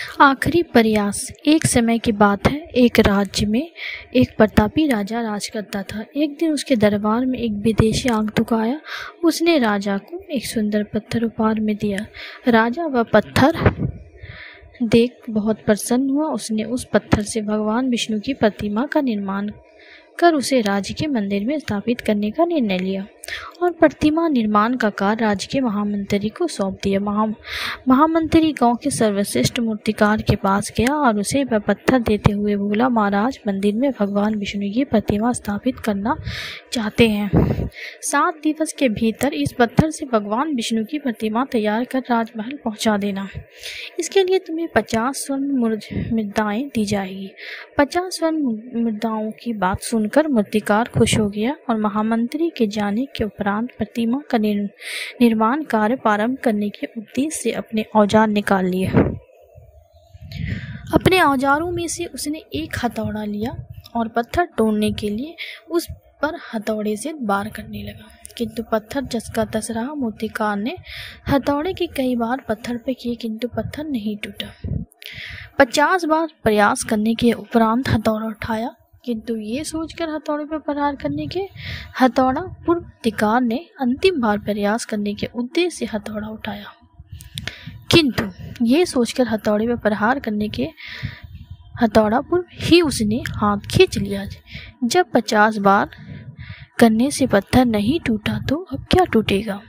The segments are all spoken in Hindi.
आखिरी प्रयास। एक समय की बात है, एक राज्य में एक प्रतापी राजा राज करता था। एक दिन उसके दरबार में एक विदेशी आगंतुक आया। उसने राजा को एक सुंदर पत्थर उपहार में दिया। राजा वह पत्थर देख बहुत प्रसन्न हुआ। उसने उस पत्थर से भगवान विष्णु की प्रतिमा का निर्माण कर उसे राज्य के मंदिर में स्थापित करने का निर्णय लिया और प्रतिमा निर्माण का कार्य राज्य के महामंत्री को सौंप दिया। महामंत्री गांव के सर्वश्रेष्ठ मूर्तिकार के पास गया और उसे वह पत्थर देते हुए बोला, महाराज, मंदिर में भगवान विष्णु की प्रतिमा स्थापित करना चाहते हैं। 7 दिवस के भीतर इस पत्थर से भगवान विष्णु की प्रतिमा तैयार कर राजमहल पहुंचा देना। इसके लिए तुम्हें 50 स्वर्ण मुद्राएं दी जाएगी। 50 स्वर्ण मुद्राओं की बात सुनकर मूर्तिकार खुश हो गया और महामंत्री के जाने के उपरांत प्रतिमा का निर्माण कार्य प्रारंभ करने के उद्देश्य से अपने औजार निकाल लिए। अपने औजारों में से उसने एक हथौड़ा लिया और पत्थर तोड़ने के लिए उस पर हथौड़े से वार करने लगा, किंतु पत्थर जस का तस रहा। मूर्तिकार ने हथौड़े के कई बार पत्थर पे किए, किंतु पत्थर नहीं टूटा। 50 बार प्रयास करने के उपरांत हथौड़ा उठाया, किंतु ये सोचकर हथौड़े पर प्रहार करने के हथौड़ा मूर्तिकार ने अंतिम बार प्रयास करने के उद्देश्य से हथौड़ा उठाया, किंतु ये सोचकर हथौड़े पर प्रहार करने के हथौड़ा पूर्व ही उसने हाथ खींच लिया। जब 50 बार करने से पत्थर नहीं टूटा तो अब क्या टूटेगा।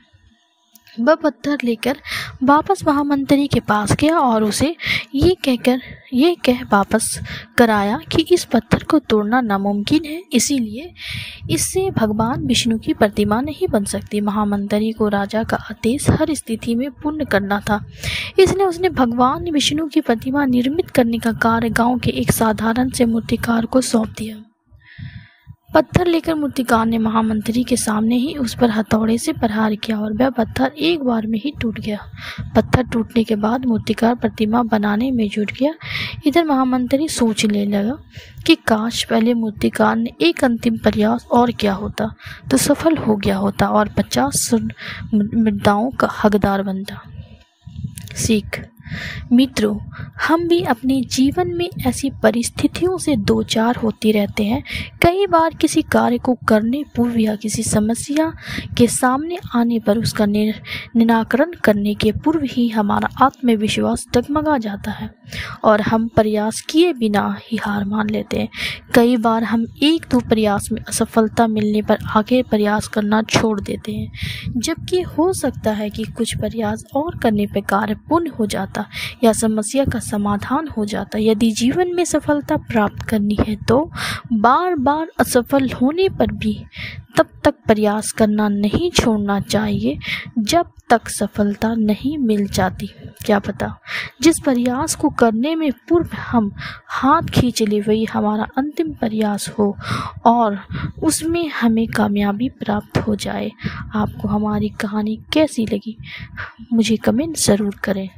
वह पत्थर लेकर वापस महामंत्री के पास गया और उसे ये कह वापस कराया कि इस पत्थर को तोड़ना नामुमकिन है, इसीलिए इससे भगवान विष्णु की प्रतिमा नहीं बन सकती। महामंत्री को राजा का आदेश हर स्थिति में पूर्ण करना था, इसलिए उसने भगवान विष्णु की प्रतिमा निर्मित करने का कार्य गांव के एक साधारण से मूर्तिकार को सौंप दिया। पत्थर लेकर मूर्तिकार ने महामंत्री के सामने ही उस पर हथौड़े से प्रहार किया और वह पत्थर एक बार में ही टूट गया। पत्थर टूटने के बाद मूर्तिकार प्रतिमा बनाने में जुट गया। इधर महामंत्री सोचने लगा कि काश पहले मूर्तिकार ने एक अंतिम प्रयास और किया होता तो सफल हो गया होता और 50 मुद्राओं का हकदार बनता। सीख। मित्रों, हम भी अपने जीवन में ऐसी परिस्थितियों से दो चार होते रहते हैं। कई बार किसी कार्य को करने पूर्व या किसी समस्या के सामने आने पर उसका निराकरण करने के पूर्व ही हमारा आत्मविश्वास डगमगा जाता है और हम प्रयास किए बिना ही हार मान लेते हैं। कई बार हम 1-2 प्रयास में असफलता मिलने पर आगे प्रयास करना छोड़ देते हैं, जबकि हो सकता है कि कुछ प्रयास और करने पर कार्य पूर्ण हो जाता या समस्या का समाधान हो जाता। यदि जीवन में सफलता प्राप्त करनी है तो बार बार असफल होने पर भी तब तक प्रयास करना नहीं छोड़ना चाहिए जब तक सफलता नहीं मिल जाती। क्या पता जिस प्रयास को करने में पूर्व हम हाथ खींच ले वही हमारा अंतिम प्रयास हो और उसमें हमें कामयाबी प्राप्त हो जाए। आपको हमारी कहानी कैसी लगी मुझे कमेंट ज़रूर करें।